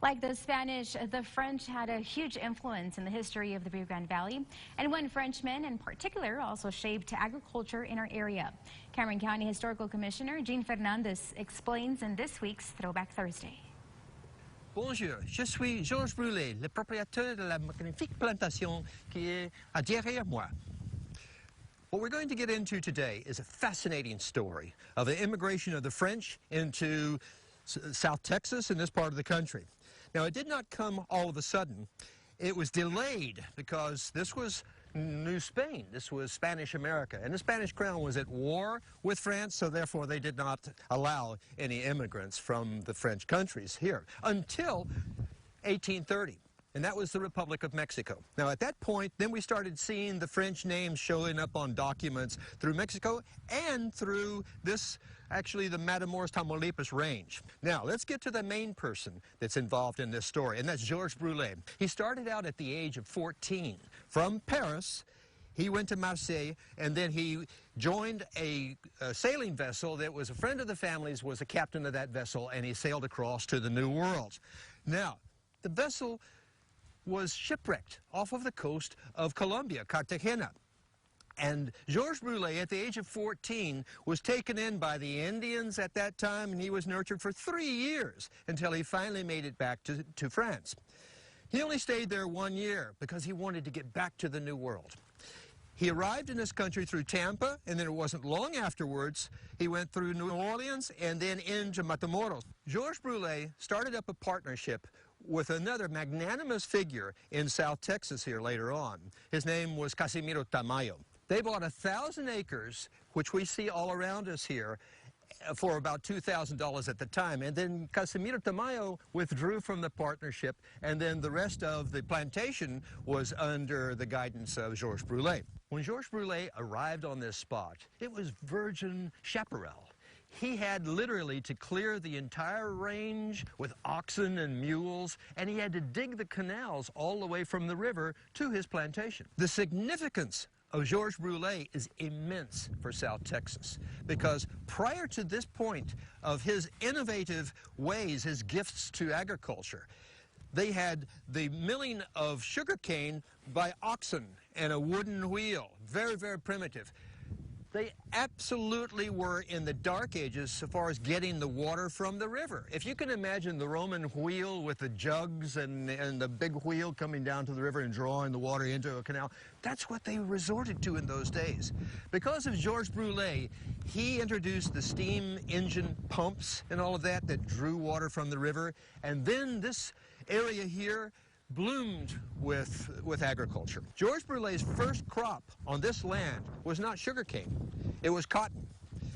Like the Spanish, the French had a huge influence in the history of the Rio Grande Valley, and one Frenchman in particular also shaped agriculture in our area. Cameron County Historical Commissioner Jean Fernandez explains in this week's Throwback Thursday. Bonjour, je suis Georges Brulé, le propriétaire de la magnifique plantation qui est derrière moi. What we're going to get into today is a fascinating story of the immigration of the French into South Texas and this part of the country. Now, it did not come all of a sudden. It was delayed because this was New Spain. This was Spanish America. And the Spanish crown was at war with France, so therefore they did not allow any immigrants from the French countries here until 1830. And that was the Republic of Mexico. Now, at that point, then we started seeing the French names showing up on documents through Mexico and through this, actually, the Matamoros Tamaulipas range. Now, let's get to the main person that's involved in this story, and that's Georges Brulé. He started out at the age of 14 from Paris. He went to Marseille, and then he joined a sailing vessel that was a friend of the family's, was a captain of that vessel, and he sailed across to the New World. Now, the vessel was shipwrecked off of the coast of Colombia, Cartagena. And Georges Brulé, at the age of 14, was taken in by the Indians at that time, and he was nurtured for 3 years until he finally made it back to France. He only stayed there 1 year because he wanted to get back to the New World. He arrived in this country through Tampa, and then it wasn't long afterwards, he went through New Orleans and then into Matamoros. Georges Brulé started up a partnership with another magnanimous figure in South Texas here later on. His name was Casimiro Tamayo. They bought 1,000 acres, which we see all around us here, for about $2,000 at the time. And then Casimiro Tamayo withdrew from the partnership, and then the rest of the plantation was under the guidance of Georges Brulé. When Georges Brulé arrived on this spot, it was virgin chaparral. He had literally to clear the entire range with oxen and mules, and he had to dig the canals all the way from the river to his plantation. The significance of Georges Brulé is immense for South Texas, because prior to this point of his innovative ways, his gifts to agriculture, they had the milling of sugarcane by oxen and a wooden wheel, very, very primitive. They absolutely were in the dark ages so far as getting the water from the river. If you can imagine the Roman wheel with the jugs and the big wheel coming down to the river and drawing the water into a canal, that's what they resorted to in those days. Because of Georges Brulé, he introduced the steam engine pumps and all of that that drew water from the river, and then this area here bloomed with agriculture. Georges Brulé's first crop on this land was not sugarcane, it was cotton.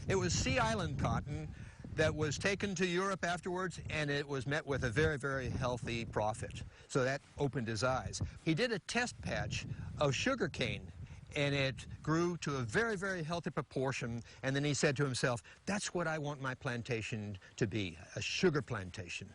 It was Sea Island cotton that was taken to Europe afterwards, and it was met with a very, very healthy profit. So that opened his eyes. He did a test patch of sugarcane, and it grew to a very, very healthy proportion, and then he said to himself, that's what I want my plantation to be, a sugar plantation.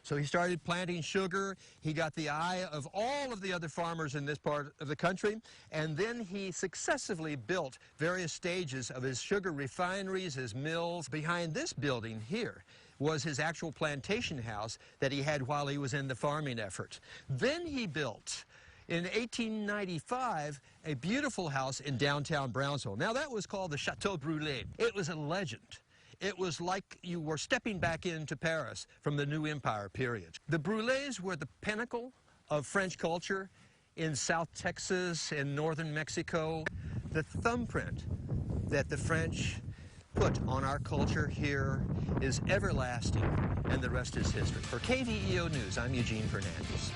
So he started planting sugar. He got the eye of all of the other farmers in this part of the country, and then he successively built various stages of his sugar refineries, his mills. Behind this building here was his actual plantation house that he had while he was in the farming effort. Then he built, in 1895, a beautiful house in downtown Brownsville. Now, that was called the Chateau Brulé. It was a legend. It was like you were stepping back into Paris from the New Empire period. The Brulés were the pinnacle of French culture in South Texas and northern Mexico. The thumbprint that the French put on our culture here is everlasting, and the rest is history. For KVEO News, I'm Eugene Fernandez.